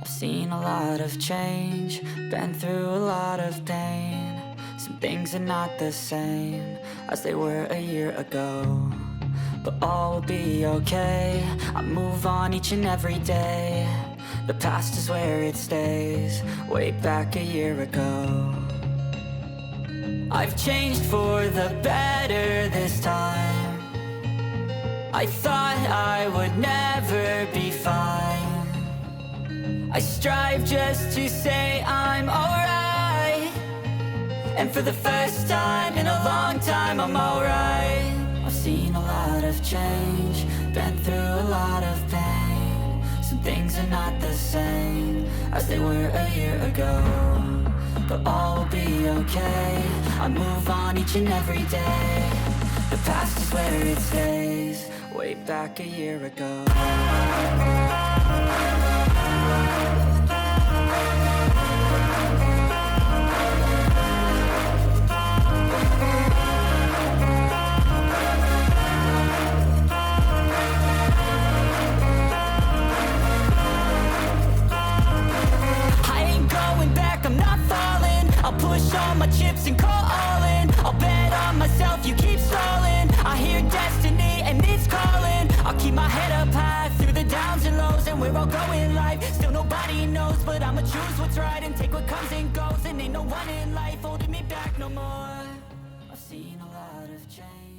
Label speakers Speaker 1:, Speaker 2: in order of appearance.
Speaker 1: I've seen a lot of change, been through a lot of pain. Some things are not the same as they were a year ago, but all will be okay. I move on each and every day. The past is where it stays, way back a year ago. I've changed for the better this time. I thought I would never be fine. I strive just to say I'm alright, and for the first time in a long time I'm alright. I've seen a lot of change, been through a lot of pain. Some things are not the same as they were a year ago, but all will be okay. I move on each and every day. The past is where it stays, way back a year ago. I'll push all my chips and call all in. I'll bet on myself, you keep stalling. I hear destiny and it's calling. I'll keep my head up high through the downs and lows, and where I'll go in life, still nobody knows. But I'ma choose what's right and take what comes and goes, and ain't no one in life holding me back no more. I've seen a lot of change.